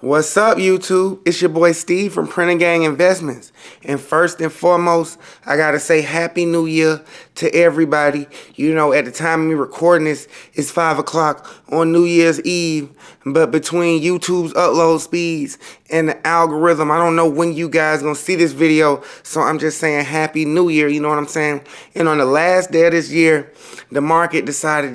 What's up, YouTube? It's your boy Steve from Printer Gang Investments. And first and foremost, I gotta say Happy New Year to everybody. You know, at the time of me recording this, it's 5 o'clock on New Year's Eve. But between YouTube's upload speeds and the algorithm, I don't know when you guys gonna see this video. So I'm just saying Happy New Year, you know what I'm saying? And on the last day of this year, the market decided,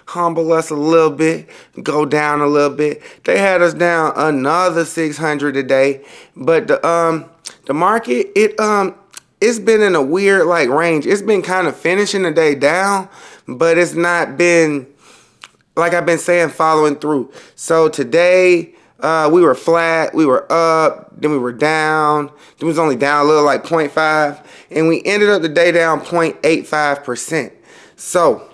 humble us a little bit, go down a little bit. They had us down another 600 today, but the market it's been in a weird range. It's been kind of finishing the day down, but it's not been, like I've been saying, following through. So today we were flat, we were up, then we were down. It was only down a little, like 0.5, and we ended up the day down 0.85%. So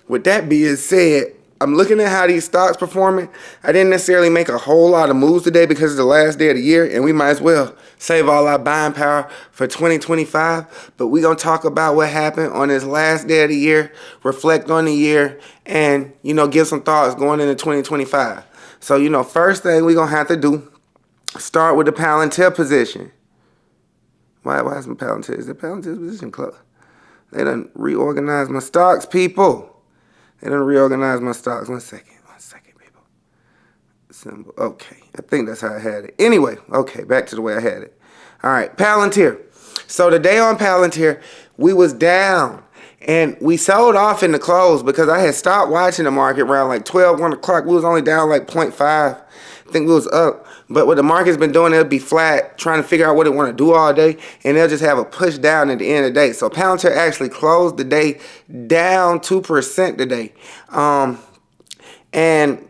with that being said, I'm looking at how these stocks performing. I didn't necessarily make a whole lot of moves today because it's the last day of the year, and we might as well save all our buying power for 2025. But we're going to talk about what happened on this last day of the year, reflect on the year, and, give some thoughts going into 2025. So, first thing we're going to have to do, start with the Palantir position. Why is my Palantir? Is the Palantir position closed? They done reorganized my stocks, people. They done reorganize my stocks. One second, people. Symbol. Okay, I think that's how I had it. Anyway, okay, back to the way I had it. All right, Palantir. So today on Palantir, we was down. And we sold off in the close because I had stopped watching the market around like 12, 1 o'clock. We was only down like 0.5. I think we was up. But what the market's been doing, it'll be flat, trying to figure out what it want to do all day. And they'll just have a push down at the end of the day. So Palantir actually closed the day down 2% today. And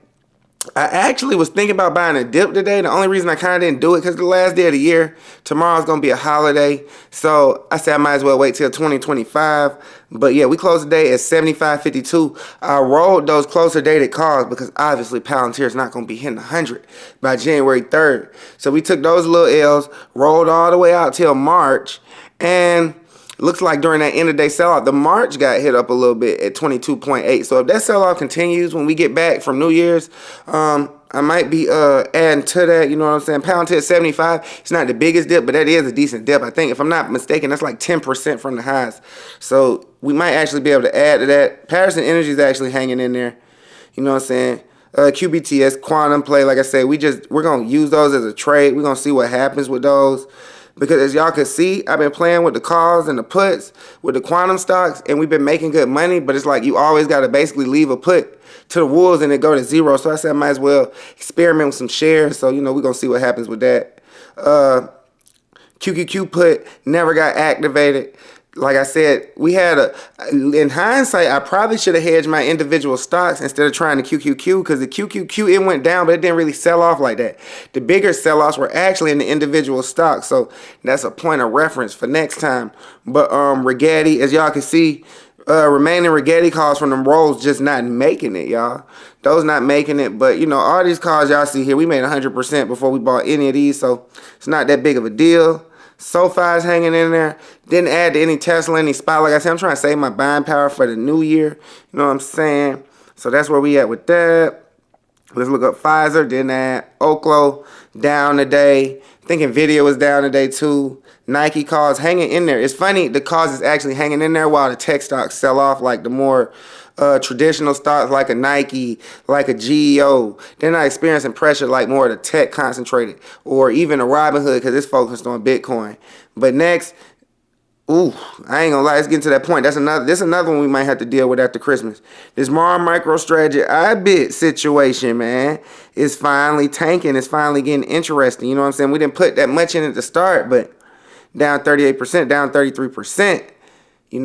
I actually was thinking about buying a dip today. The only reason I kind of didn't do it because the last day of the year, tomorrow's going to be a holiday. So I said I might as well wait till 2025. But yeah, we closed the day at 75.52. I rolled those closer dated calls because obviously Palantir is not going to be hitting 100 by January 3rd. So we took those little L's, rolled all the way out till March, and looks like during that end of day sell-off, the March got hit up a little bit at 22.8. So if that sell-off continues when we get back from New Year's, I might be adding to that, you know what I'm saying? Palantir at 75, it's not the biggest dip, but that is a decent dip. I think, if I'm not mistaken, that's like 10% from the highs. So we might actually be able to add to that. Patterson Energy is actually hanging in there, you know what I'm saying? QBTS, quantum play, like I said, we're going to use those as a trade. We're going to see what happens with those. Because as y'all can see, I've been playing with the calls and the puts with the quantum stocks, and we've been making good money, but it's like you always got to basically leave a put to the wolves and it go to zero. So I said I might as well experiment with some shares. So, we're going to see what happens with that. QQQ put never got activated. Like I said, we had in hindsight, I probably should have hedged my individual stocks instead of trying the QQQ, because the QQQ, it went down, but it didn't really sell off like that. The bigger sell-offs were actually in the individual stocks, so that's a point of reference for next time. But Rigetti, as y'all can see, remaining Rigetti calls from them rolls just not making it, y'all. Those not making it, but all these calls y'all see here, we made 100% before we bought any of these, so it's not that big of a deal. SoFi's hanging in there. Didn't add to any Tesla, any spot. Like I said, I'm trying to save my buying power for the new year. You know what I'm saying? So that's where we at with that. Let's look up Pfizer. Didn't add. Oklo down today. I think Nvidia was down today too. Nike calls hanging in there. It's funny, the cause is actually hanging in there while the tech stocks sell off, like the more traditional stocks like a Nike, like a GEO. They're not experiencing pressure like more of the tech concentrated, or even a Robinhood, because it's focused on Bitcoin. But next, I ain't gonna lie, let's get to that point. This another one we might have to deal with after Christmas. This Mar MicroStrategy IBIT situation, man, is finally tanking. It's finally getting interesting. You know what I'm saying? We didn't put that much in it to start, but down 38%, down 33%. We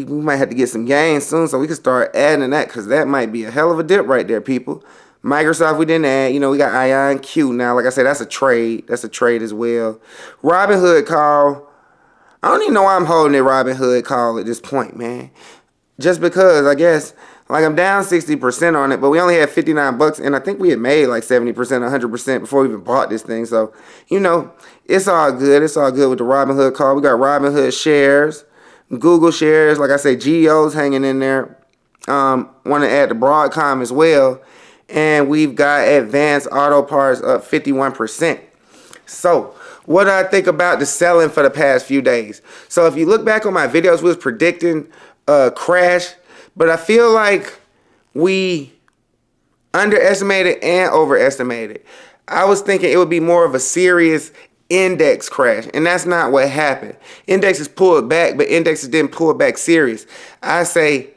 might have to get some gains soon so we can start adding to that, because that might be a hell of a dip right there, people. Microsoft, we didn't add. We got IonQ now. Like I said, that's a trade. That's a trade as well. Robinhood call. I don't even know why I'm holding that Robinhood call at this point, man. Just because, I guess, like I'm down 60% on it, but we only had 59 bucks, and I think we had made like 70%, 100% before we even bought this thing. So, it's all good. It's all good with the Robinhood call. We got Robinhood shares. Google shares, like I say, GEO's hanging in there. Want to add to Broadcom as well. And we've got Advanced Auto Parts up 51%. So, what do I think about the selling for the past few days? So, if you look back on my videos, we was predicting a crash, but I feel like we underestimated and overestimated. I was thinking it would be more of a serious index crash, and that's not what happened. Indexes pulled back, but indexes didn't pull back serious. I say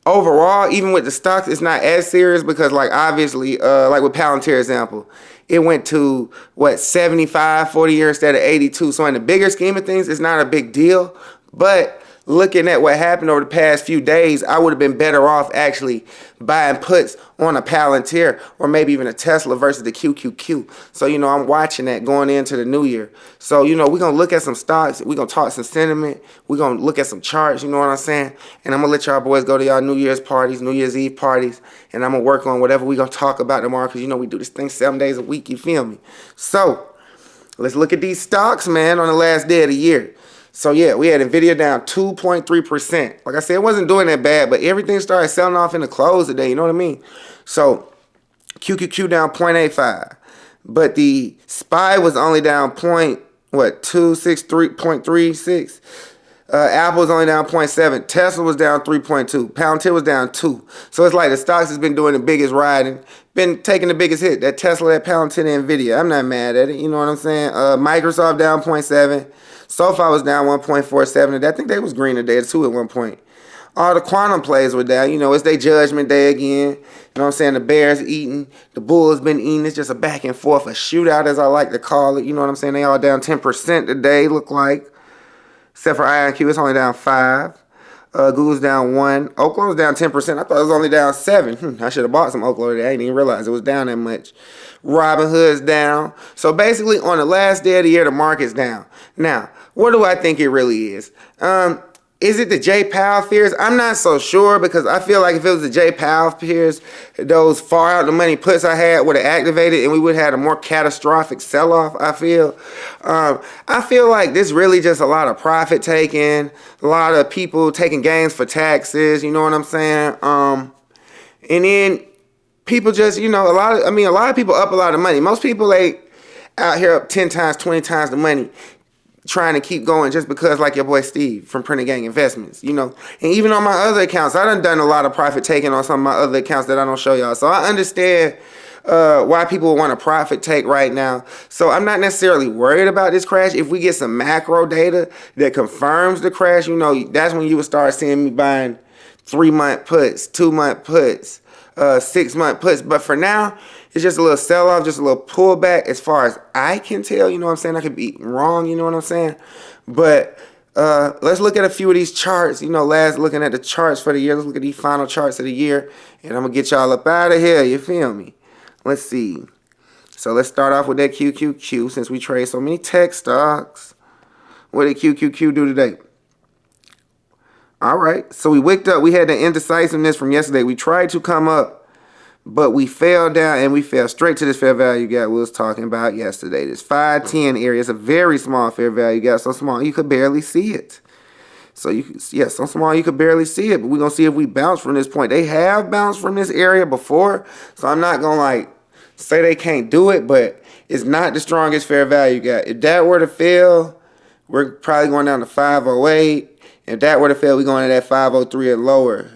overall, even with the stocks, it's not as serious because, like, obviously, like with Palantir example, it went to what, 75 40 years instead of 82. So in the bigger scheme of things, it's not a big deal. But looking at what happened over the past few days, I would have been better off actually buying puts on a Palantir or maybe even a Tesla versus the QQQ. So, you know, I'm watching that going into the new year. So, you know, we're going to look at some stocks. We're going to talk some sentiment. We're going to look at some charts, you know what I'm saying? And I'm going to let y'all boys go to y'all New Year's parties, New Year's Eve parties. And I'm going to work on whatever we're going to talk about tomorrow because, you know, we do this thing 7 days a week, you feel me? So, let's look at these stocks, man, on the last day of the year. So, yeah, we had NVIDIA down 2.3%. Like I said, it wasn't doing that bad, but everything started selling off in the close today, you know what I mean? So, QQQ down 0.85. But the SPY was only down 0.36. Apple was only down 0.7. Tesla was down 3.2. Palantir was down 2. So, it's like the stocks has been doing the biggest ride and been taking the biggest hit. That Tesla, that Palantir, and NVIDIA. I'm not mad at it, you know what I'm saying? Microsoft down 0.7. SoFi was down 1.47. I think they was green today too at one point. All the quantum plays were down. You know, it's their judgment day again. You know what I'm saying? The Bears eating. The Bulls been eating. It's just a back and forth, a shootout as I like to call it. You know what I'm saying? They all down 10% today, look like. Except for IonQ, it's only down 5. Google's down 1. Oklo was down 10%. I thought it was only down 7. I should have bought some Oklo today. I didn't even realize it was down that much. Robinhood's down. So basically, on the last day of the year, the market's down. Now, what do I think it really is? Is it the Jay Powell fears? I'm not so sure because I feel like if it was the Jay Powell fears, those far out the money puts I had would have activated and we would have had a more catastrophic sell-off, I feel. I feel like this really just a lot of profit taking, a lot of people taking gains for taxes, you know what I'm saying? And then people just, you know, a lot of people up a lot of money. Most people ain't out here up 10 times, 20 times the money trying to keep going just because, like your boy Steve from Printing Gang Investments, you know. And even on my other accounts, I done a lot of profit taking on some of my other accounts that I don't show y'all. So I understand why people want to profit take right now. So I'm not necessarily worried about this crash. If we get some macro data that confirms the crash, you know, that's when you would start seeing me buying 3-month puts, 2-month puts, 6-month puts. But for now, it's just a little sell-off, just a little pullback as far as I can tell. You know what I'm saying? I could be wrong, you know what I'm saying? But let's look at a few of these charts. You know, looking at the charts for the year. Let's look at these final charts of the year. And I'm going to get y'all up out of here. You feel me? Let's see. So let's start off with that QQQ since we trade so many tech stocks. What did QQQ do today? All right. So we wicked up. We had the indecisiveness from yesterday. We tried to come up, but we fell down and we fell straight to this fair value gap we was talking about yesterday. This 510 area is a very small fair value gap, so small you could barely see it. So so small you could barely see it, but we're going to see if we bounce from this point. They have bounced from this area before, so I'm not going to like say they can't do it, but it's not the strongest fair value gap. If that were to fail, we're probably going down to 508. If that were to fail, we're going to that 503 or lower.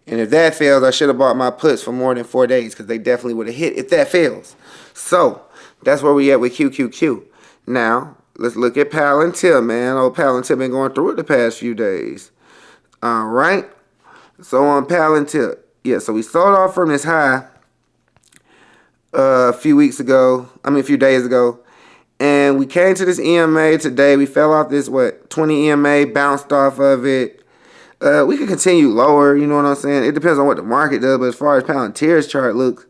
And if that fails, I should have bought my puts for more than 4 days because they definitely would have hit if that fails. So that's where we at with QQQ. Now, let's look at Palantir, man. Old Palantir been going through it the past few days. All right. So on Palantir, yeah, so we sold off from this high a few days ago. And we came to this EMA today. We fell off this, 20 EMA, bounced off of it. We could continue lower, you know what I'm saying? It depends on what the market does, but as far as Palantir's chart looks,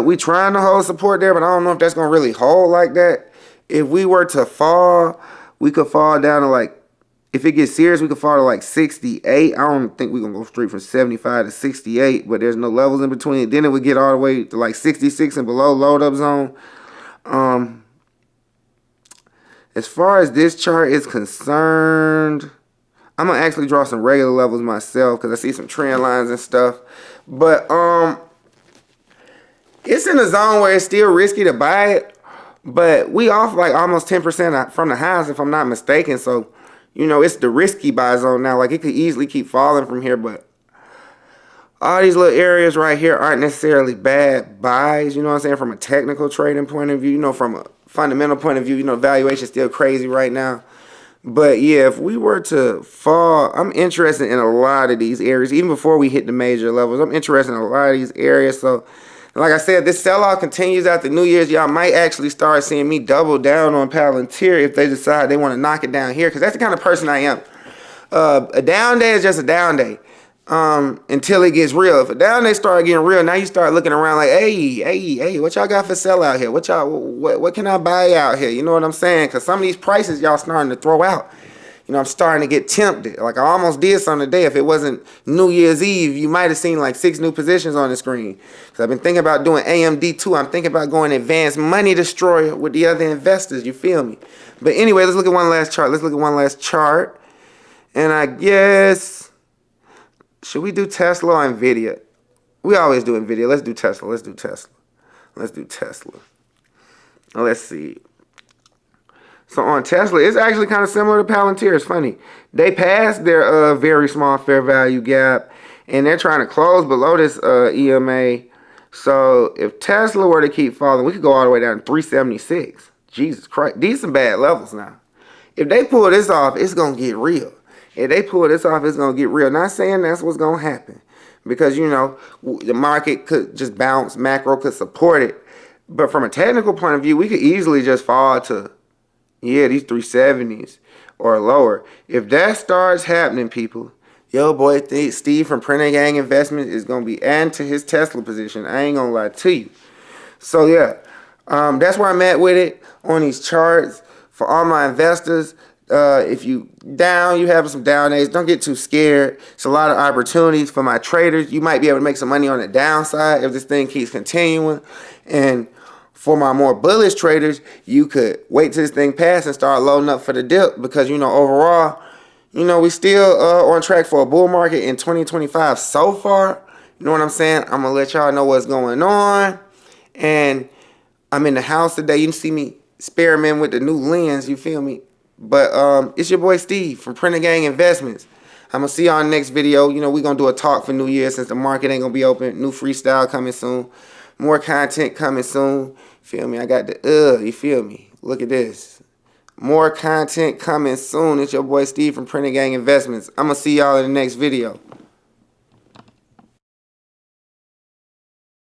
we trying to hold support there, but I don't know if that's going to really hold like that. If we were to fall, we could fall down to if it gets serious, we could fall to 68. I don't think we're going to go straight from 75 to 68, but there's no levels in between. Then it would get all the way to 66 and below load up zone. As far as this chart is concerned, I'm going to actually draw some regular levels myself because I see some trend lines and stuff. But It's in a zone where it's still risky to buy it, but we off like almost 10% from the highs if I'm not mistaken. So, you know, it's the risky buy zone now. Like it could easily keep falling from here, but all these little areas right here aren't necessarily bad buys, you know what I'm saying, from a technical trading point of view. You know, from a fundamental point of view, you know, valuation's still crazy right now. But yeah, if we were to fall, I'm interested in a lot of these areas. Even before we hit the major levels, I'm interested in a lot of these areas. So, like I said, this sell-off continues after New Year's. Y'all might actually start seeing me double down on Palantir if they decide they want to knock it down here, because that's the kind of person I am. A down day is just a down day. Until it gets real. If a down day start getting real, now you start looking around like, hey, what y'all got for sell out here? What can I buy out here? You know what I'm saying? Because some of these prices y'all starting to throw out. You know, I'm starting to get tempted. Like I almost did some today. If it wasn't New Year's Eve, you might have seen like 6 new positions on the screen. Because I've been thinking about doing AMD too. I'm thinking about going advanced money destroyer with the other investors. You feel me? But anyway, let's look at one last chart. And I guess, should we do Tesla or Nvidia? We always do Nvidia. Let's do Tesla. Let's see. So on Tesla, it's actually kind of similar to Palantir. It's funny. They passed their very small fair value gap, and they're trying to close below this EMA. So if Tesla were to keep falling, we could go all the way down to 376. Jesus Christ. These some bad levels now. If they pull this off, it's going to get real. If they pull this off, it's going to get real. Not saying that's what's going to happen, because, you know, the market could just bounce. Macro could support it. But from a technical point of view, we could easily just fall to, yeah, these 370s or lower. If that starts happening, people, yo, boy, Steve from Printing Gang Investments is going to be adding to his Tesla position. I ain't going to lie to you. So, yeah, that's where I'm at with it on these charts. For all my investors, if you down, you have some down days, don't get too scared. It's a lot of opportunities for my traders. You might be able to make some money on the downside if this thing keeps continuing. And for my more bullish traders, you could wait till this thing passes and start loading up for the dip, because, you know, overall, you know, we still on track for a bull market in 2025 so far. You know what I'm saying? I'm going to let y'all know what's going on. And I'm in the house today. You can see me experimenting with the new lens, you feel me? But it's your boy Steve from Printing Gang Investments. I'm going to see y'all in the next video. You know, we're going to do a talk for New Year since the market ain't going to be open. New freestyle coming soon. More content coming soon. Feel me? I got the, you feel me? Look at this. More content coming soon. It's your boy Steve from Printing Gang Investments. I'm going to see y'all in the next video.